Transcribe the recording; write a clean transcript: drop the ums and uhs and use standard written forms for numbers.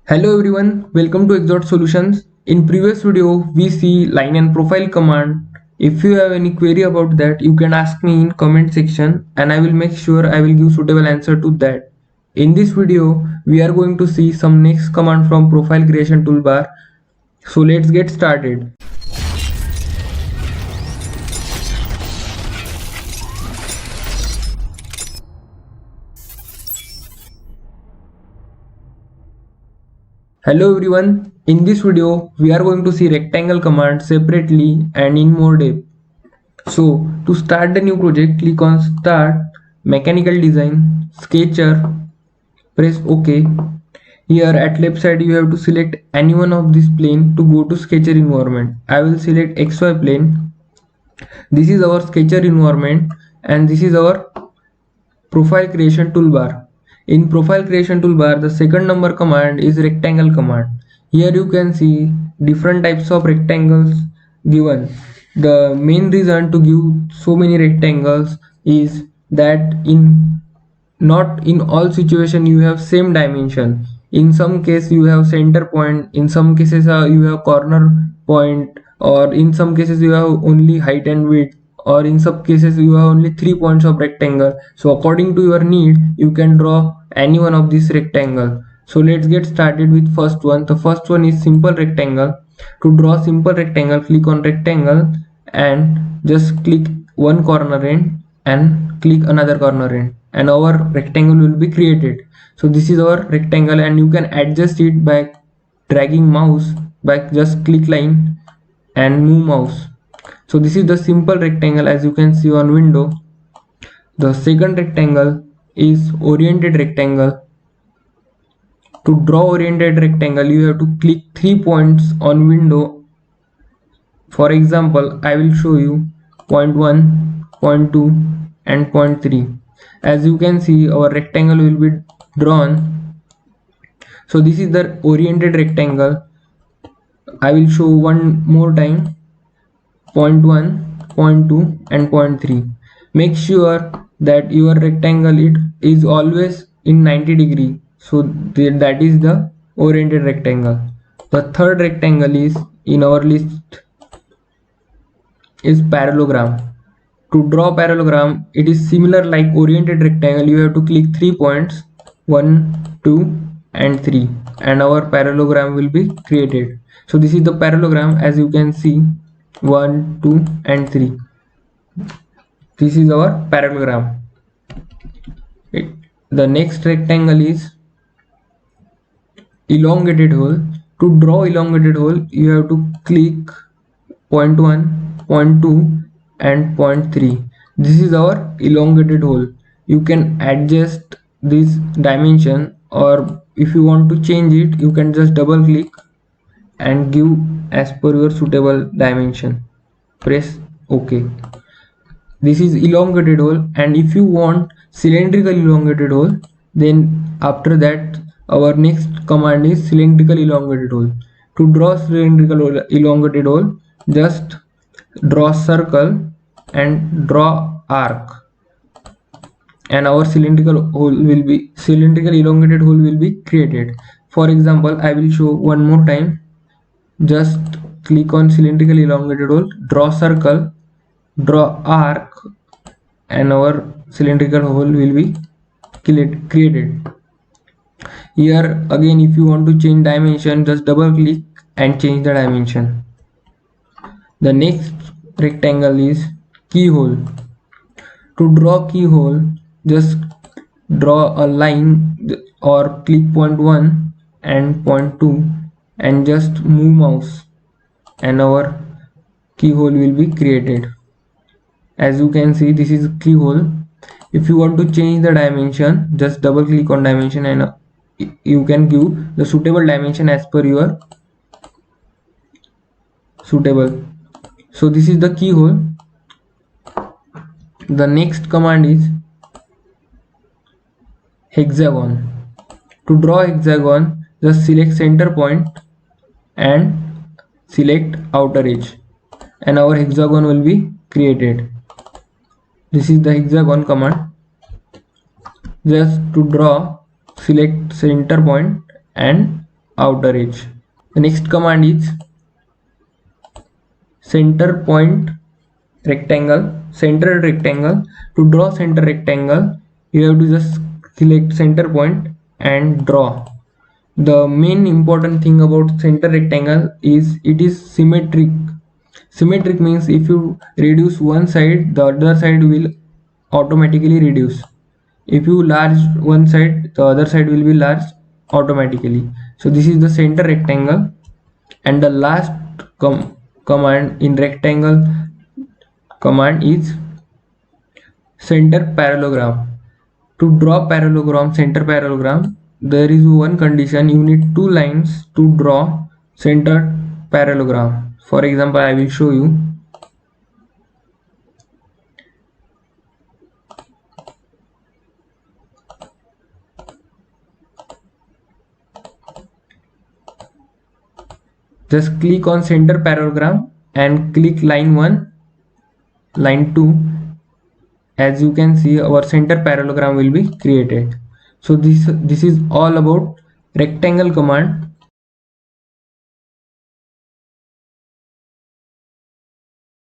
Hello everyone, welcome to Exot Solutions. In previous video, we see line and profile command. If you have any query about that, you can ask me in comment section and I will make sure I will give suitable answer to that. In this video, we are going to see some next command from profile creation toolbar. So let's get started. Hello everyone, in this video we are going to see rectangle command separately and in more depth. So to start the new project, click on start, mechanical design, sketcher, press OK. Here at left side you have to select any one of this plane to go to sketcher environment. I will select XY plane. This is our sketcher environment and this is our profile creation toolbar. In profile creation toolbar, the second number command is rectangle command. Here you can see different types of rectangles given. The main reason to give so many rectangles is that not in all situation you have same dimension. In some case you have center point, in some cases you have corner point, or in some cases you have only height and width, or in some cases you have only 3 points of rectangle. So according to your need you can draw any one of these rectangle. So let's get started with first one. The first one is simple rectangle. To draw simple rectangle, click on rectangle and just click one corner end and click another corner end and our rectangle will be created. So this is our rectangle and you can adjust it by dragging mouse, by just click line and move mouse. So this is the simple rectangle as you can see on window. The second rectangle is oriented rectangle. To draw oriented rectangle you have to click 3 points on window. For example, I will show you point 1, point 2 and point 3. As you can see our rectangle will be drawn. So this is the oriented rectangle. I will show one more time, point 1, point 2 and point 3. Make sure that your rectangle is always in 90 degree. So that is the oriented rectangle. The third rectangle is in our list is parallelogram. To draw parallelogram, it is similar like oriented rectangle. You have to click 3 points, 1, 2 and 3 and our parallelogram will be created. So this is the parallelogram as you can see, 1, 2 and 3. This is our parallelogram. The next rectangle is elongated hole. To draw elongated hole, you have to click point 1, point 2 and point 3. This is our elongated hole. You can adjust this dimension, or if you want to change it you can just double click and give as per your suitable dimension. Press OK. This is elongated hole, and if you want cylindrical elongated hole, then after that our next command is cylindrical elongated hole. To draw cylindrical elongated hole, just draw circle and draw arc and our cylindrical elongated hole will be created. For example, I will show one more time. Just click on cylindrical elongated hole, draw circle, draw arc and our cylindrical hole will be created. Here again, if you want to change dimension, just double click and change the dimension. The next rectangle is keyhole. To draw keyhole, just draw a line or click point 1 and point 2 and just move mouse and our keyhole will be created. As you can see, this is keyhole. If you want to change the dimension, just double click on dimension and you can give the suitable dimension as per your suitable. So this is the keyhole. The next command is hexagon. To draw hexagon, just select center point and select outer edge and our hexagon will be created. This is the hexagon command. Just to draw, select center point and outer edge. The next command is center point rectangle, centered rectangle. To draw center rectangle, you have to just select center point and draw. The main important thing about center rectangle is it is symmetric. Symmetric means if you reduce one side, the other side will automatically reduce. If you large one side, the other side will be large automatically. So this is the center rectangle. And the last command in rectangle command is center parallelogram. To draw parallelogram, center parallelogram, there is one condition: you need two lines to draw center parallelogram. For example, I will show you. Just click on center parallelogram and click line 1, line 2. As you can see, our center parallelogram will be created. So this is all about rectangle command.